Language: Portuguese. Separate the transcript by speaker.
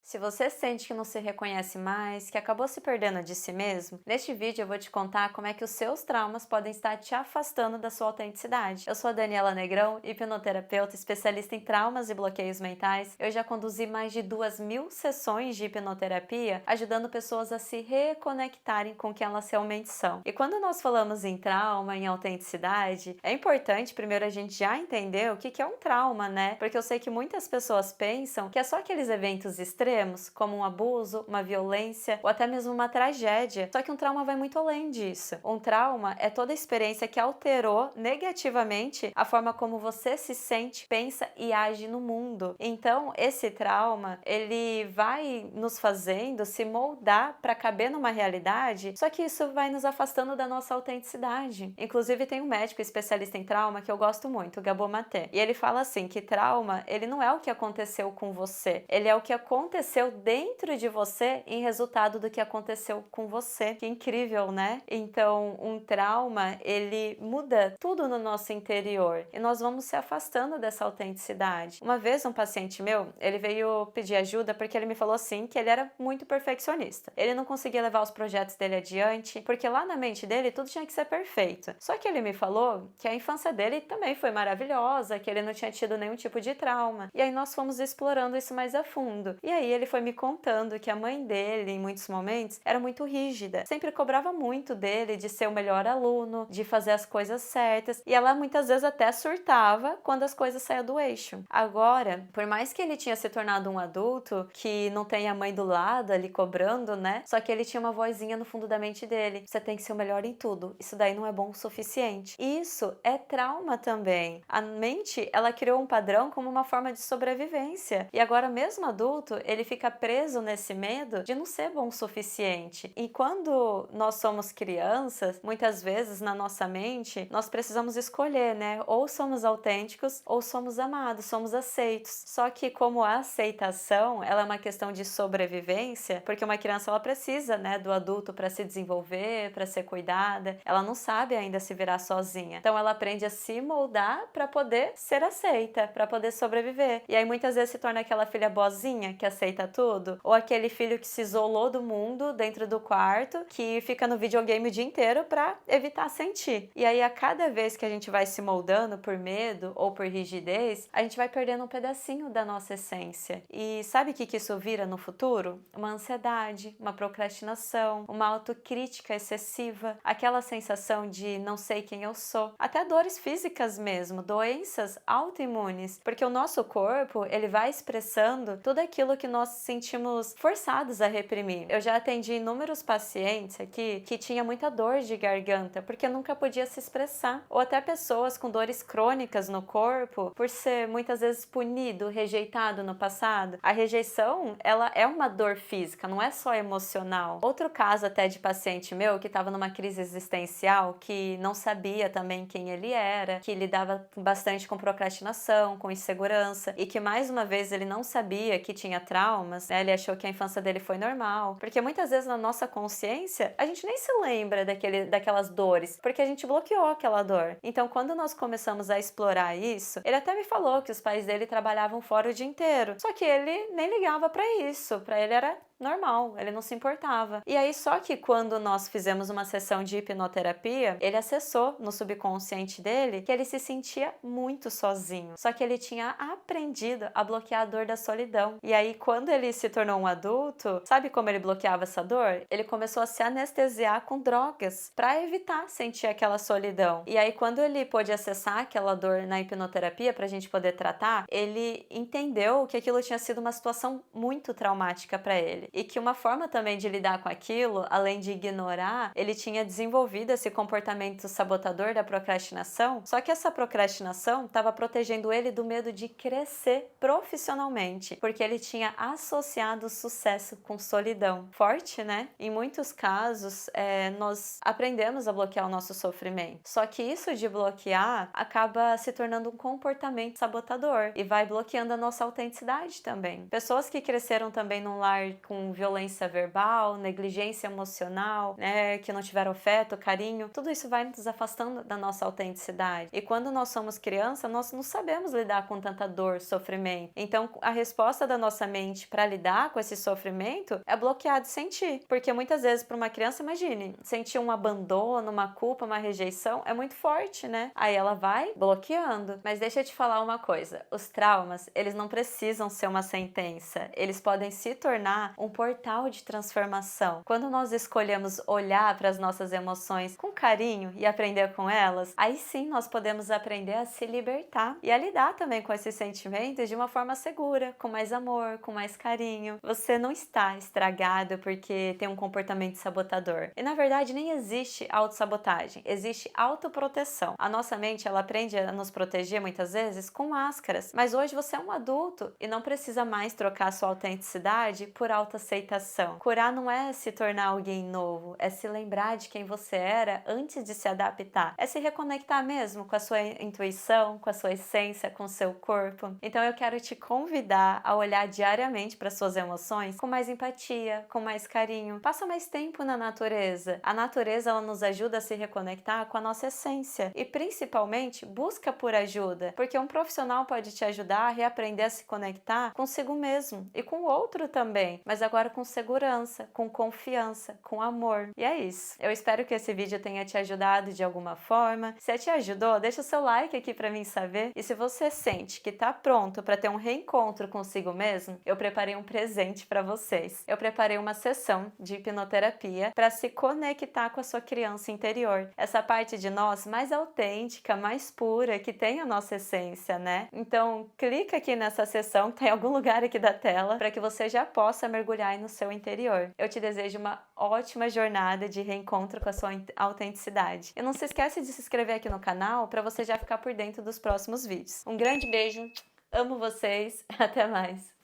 Speaker 1: Se você sente que não se reconhece mais, que acabou se perdendo de si mesmo, neste vídeo eu vou te contar como é que os seus traumas podem estar te afastando da sua autenticidade. Eu sou a Daniela Negrão, hipnoterapeuta, especialista em traumas e bloqueios mentais. Eu já conduzi mais de 2.000 sessões de hipnoterapia, ajudando pessoas a se reconectarem com quem elas realmente são. E quando nós falamos em trauma, em autenticidade, é importante primeiro a gente já entender o que é um trauma, né? Porque eu sei que muitas pessoas pensam que é só aqueles eventos extremos, como um abuso, uma violência ou até mesmo uma tragédia. Só que um trauma vai muito além disso. Um trauma é toda a experiência que alterou negativamente a forma como você se sente, pensa e age no mundo. Então, esse trauma, ele vai nos fazendo se moldar para caber numa realidade, só que isso vai nos afastando da nossa autenticidade. Inclusive, tem um médico especialista em trauma que eu gosto muito, o Gabor Maté. E ele fala assim que trauma, ele não é o que aconteceu com você, ele é o que aconteceu dentro de você em resultado do que aconteceu com você. Que incrível, né? Então, um trauma, ele muda tudo no nosso interior e nós vamos se afastando dessa autenticidade. Uma vez um paciente meu, ele veio pedir ajuda porque ele me falou assim que ele era muito perfeccionista. Ele não conseguia levar os projetos dele adiante porque lá na mente dele tudo tinha que ser perfeito. Só que ele me falou que a infância dele também foi maravilhosa, que ele não tinha tido nenhum tipo de trauma. E aí nós fomos explorando isso mais a fundo. E aí ele foi me contando que a mãe dele, em muitos momentos, era muito rígida. Sempre cobrava muito dele de ser o melhor aluno, de fazer as coisas certas. E ela muitas vezes até surtava quando as coisas saíam do eixo. Agora, por mais que ele tinha se tornado um adulto, que não tem a mãe do lado ali cobrando, né? Só que ele tinha uma vozinha no fundo da mente dele. Você tem que ser o melhor em tudo. Isso daí não é bom o suficiente. Isso é trauma também. A mente, ela criou um padrão como uma forma de sobrevivência. E agora, mesmo adulto, ele fica preso nesse medo de não ser bom o suficiente. E quando nós somos crianças, muitas vezes na nossa mente, nós precisamos escolher, né? Ou somos autênticos ou somos amados, somos aceitos. Só que como a aceitação, ela é uma questão de sobrevivência, porque uma criança ela precisa, né, do adulto para se desenvolver, para ser cuidada. Ela não sabe ainda se virar sozinha. Então ela aprende a se moldar para poder ser aceita, para poder sobreviver. E aí muitas vezes se torna aquela filha boazinha que aceita tudo, ou aquele filho que se isolou do mundo dentro do quarto, que fica no videogame o dia inteiro para evitar sentir. E aí a cada vez que a gente vai se moldando por medo ou por rigidez, a gente vai perdendo um pedacinho da nossa essência. E sabe o que isso vira no futuro? Uma ansiedade, uma procrastinação, uma autocrítica excessiva, aquela sensação de não sei quem eu sou, até dores físicas mesmo, doenças autoimunes, porque o nosso corpo, ele vai expressando tudo aquilo que nós sentimos forçados a reprimir. Eu já atendi inúmeros pacientes aqui que tinha muita dor de garganta porque nunca podia se expressar, ou até pessoas com dores crônicas no corpo por ser muitas vezes punido, rejeitado no passado. A rejeição, ela é uma dor física, não é só emocional. Outro caso até de paciente meu que estava numa crise existencial, que não sabia também quem ele era, que lidava bastante com procrastinação, com insegurança, e que mais uma vez ele não sabia que tinha traumas, né? Ele achou que a infância dele foi normal, porque muitas vezes na nossa consciência a gente nem se lembra daquelas dores, porque a gente bloqueou aquela dor. Então quando nós começamos a explorar isso, ele até me falou que os pais dele trabalhavam fora o dia inteiro, só que ele nem ligava para isso, para ele era normal, ele não se importava. E aí só que quando nós fizemos uma sessão de hipnoterapia, ele acessou no subconsciente dele que ele se sentia muito sozinho. Só que ele tinha aprendido a bloquear a dor da solidão. E aí quando ele se tornou um adulto, sabe como ele bloqueava essa dor? Ele começou a se anestesiar com drogas para evitar sentir aquela solidão. E aí quando ele pôde acessar aquela dor na hipnoterapia pra gente poder tratar, ele entendeu que aquilo tinha sido uma situação muito traumática para ele. E que uma forma também de lidar com aquilo, além de ignorar, ele tinha desenvolvido esse comportamento sabotador da procrastinação, só que essa procrastinação estava protegendo ele do medo de crescer profissionalmente, porque ele tinha associado sucesso com solidão. Forte, né? Em muitos casos, nós aprendemos a bloquear o nosso sofrimento, só que isso de bloquear acaba se tornando um comportamento sabotador e vai bloqueando a nossa autenticidade também. Pessoas que cresceram também num lar com com violência verbal, negligência emocional, né, que não tiveram afeto, carinho, tudo isso vai nos afastando da nossa autenticidade. E quando nós somos criança, nós não sabemos lidar com tanta dor, sofrimento. Então, a resposta da nossa mente para lidar com esse sofrimento é bloquear de sentir. Porque muitas vezes, para uma criança, imagine, sentir um abandono, uma culpa, uma rejeição é muito forte, né? Aí ela vai bloqueando. Mas deixa eu te falar uma coisa: os traumas, eles não precisam ser uma sentença, eles podem se tornar um portal de transformação. Quando nós escolhemos olhar para as nossas emoções com carinho e aprender com elas, aí sim nós podemos aprender a se libertar e a lidar também com esses sentimentos de uma forma segura, com mais amor, com mais carinho. Você não está estragado porque tem um comportamento sabotador. E na verdade nem existe autossabotagem, existe autoproteção. A nossa mente, ela aprende a nos proteger muitas vezes com máscaras, mas hoje você é um adulto e não precisa mais trocar sua autenticidade por autoaceitação. Curar não é se tornar alguém novo, é se lembrar de quem você era antes de se adaptar. É se reconectar mesmo com a sua intuição, com a sua essência, com o seu corpo. Então eu quero te convidar a olhar diariamente para suas emoções com mais empatia, com mais carinho. Passa mais tempo na natureza. A natureza, ela nos ajuda a se reconectar com a nossa essência e principalmente busca por ajuda, porque um profissional pode te ajudar a reaprender a se conectar consigo mesmo e com o outro também, mas agora com segurança, com confiança, com amor. E é isso. Eu espero que esse vídeo tenha te ajudado de alguma forma. Se te ajudou, deixa o seu like aqui para mim saber. E se você sente que tá pronto para ter um reencontro consigo mesmo, eu preparei um presente para vocês. Eu preparei uma sessão de hipnoterapia para se conectar com a sua criança interior. Essa parte de nós mais autêntica, mais pura, que tem a nossa essência, né? Então, clica aqui nessa sessão, tá em algum lugar aqui da tela, para que você já possa mergulhar aí no seu interior. Eu te desejo uma ótima jornada de reencontro com a sua autenticidade. E não se esquece de se inscrever aqui no canal para você já ficar por dentro dos próximos vídeos. Um grande beijo, amo vocês, até mais!